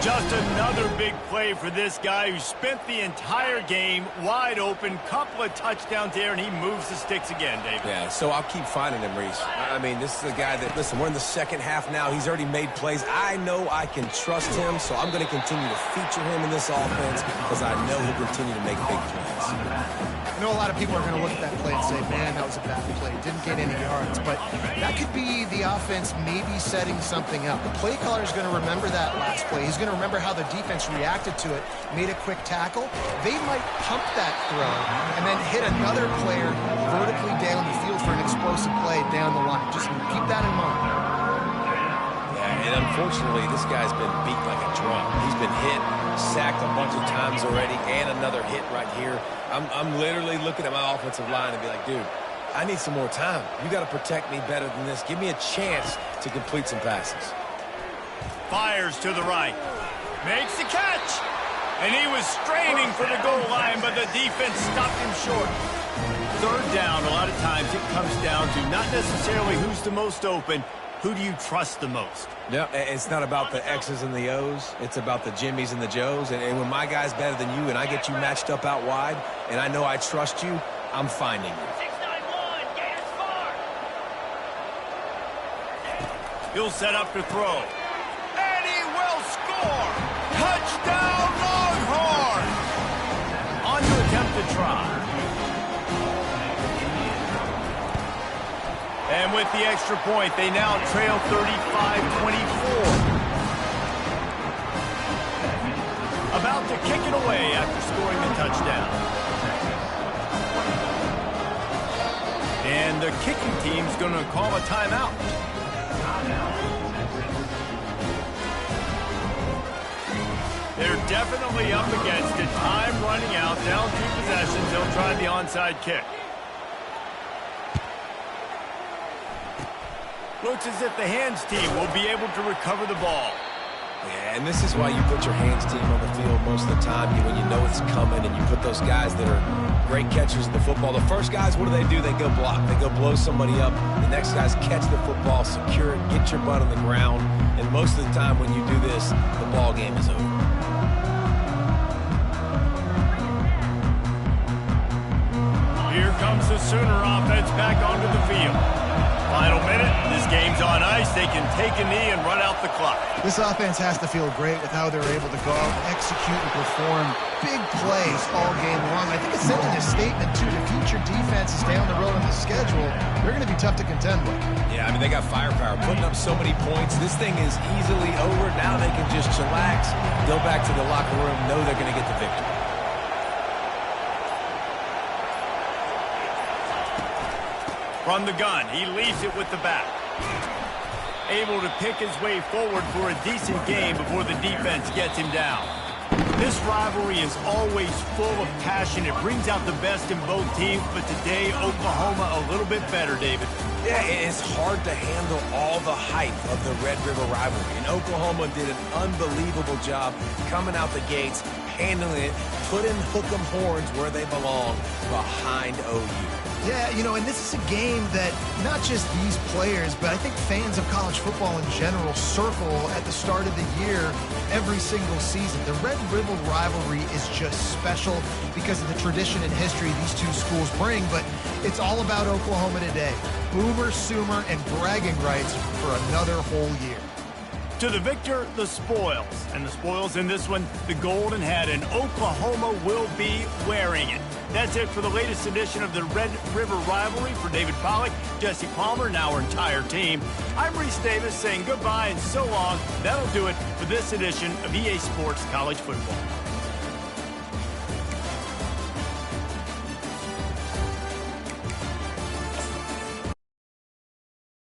Just another big play for this guy who spent the entire game wide open, couple of touchdowns there, and he moves the sticks again, David. Yeah, so I'll keep finding him, Reese. I mean, this is a guy that, listen, we're in the second half now. He's already made plays. I know I can trust him, so I'm going to continue to feature him in this offense because I know he'll continue to make big plays. I know a lot of people are going to look at that play and say, man, that was a bad play. Didn't get any yards. But that could be the offense maybe setting something up. The play caller is going to remember that last play. He's going to remember how the defense reacted to it, made a quick tackle. They might pump that throw and then hit another player vertically down the field for an explosive play down the line. Just keep that in mind. And unfortunately, this guy's been beat like a drum. He's been hit, sacked a bunch of times already, and another hit right here. I'm literally looking at my offensive line and be like, dude, I need some more time. You got to protect me better than this. Give me a chance to complete some passes. Fires to the right. Makes the catch. And he was straining for the goal line, but the defense stopped him short. 3rd down, a lot of times it comes down to not necessarily who's the most open, who do you trust the most? Yeah, it's not about the X's and the O's. It's about the Jimmies and the Joes. And when my guy's better than you and I get you matched up out wide and I know I trust you, I'm finding you. 691, get us far. He'll set up to throw. And he will score! Touchdown Longhorn! On to attempt to try. And with the extra point, they now trail 35-24. About to kick it away after scoring the touchdown. And the kicking team's going to call a timeout. They're definitely up against it. Time running out, down 2 possessions. They'll try the onside kick. Looks as if the hands team will be able to recover the ball. Yeah, and this is why you put your hands team on the field most of the time when you know it's coming, and you put those guys that are great catchers of the football. The first guys, what do? They go block. They go blow somebody up. The next guys catch the football, secure it, get your butt on the ground. And most of the time when you do this, the ball game is over. Here comes the Sooner offense back onto the field. Final minute, this game's on ice. They can take a knee and run out the clock. This offense has to feel great with how they're able to go out, execute, and perform big plays all game long. I think it's sending a statement to the future defenses down the road on the schedule. They're going to be tough to contend with. Yeah, I mean, they got firepower, putting up so many points. This thing is easily over. Now they can just chillax, go back to the locker room, know they're going to get the victory. From the gun, he leaves it with the back. Able to pick his way forward for a decent game before the defense gets him down. This rivalry is always full of passion. It brings out the best in both teams, but today, Oklahoma a little bit better, David. Yeah, it's hard to handle all the hype of the Red River rivalry. And Oklahoma did an unbelievable job coming out the gates, handling it, putting hook'em horns where they belong behind OU. Yeah, you know, and this is a game that not just these players, but I think fans of college football in general circle at the start of the year every single season. The Red River rivalry is just special because of the tradition and history these two schools bring, but it's all about Oklahoma today. Boomer, Sooner, and bragging rights for another whole year. To the victor, the spoils. And the spoils in this one, the golden hat, and Oklahoma will be wearing it. That's it for the latest edition of the Red River Rivalry. For David Pollack, Jesse Palmer, and our entire team, I'm Reese Davis saying goodbye and so long. That'll do it for this edition of EA Sports College Football.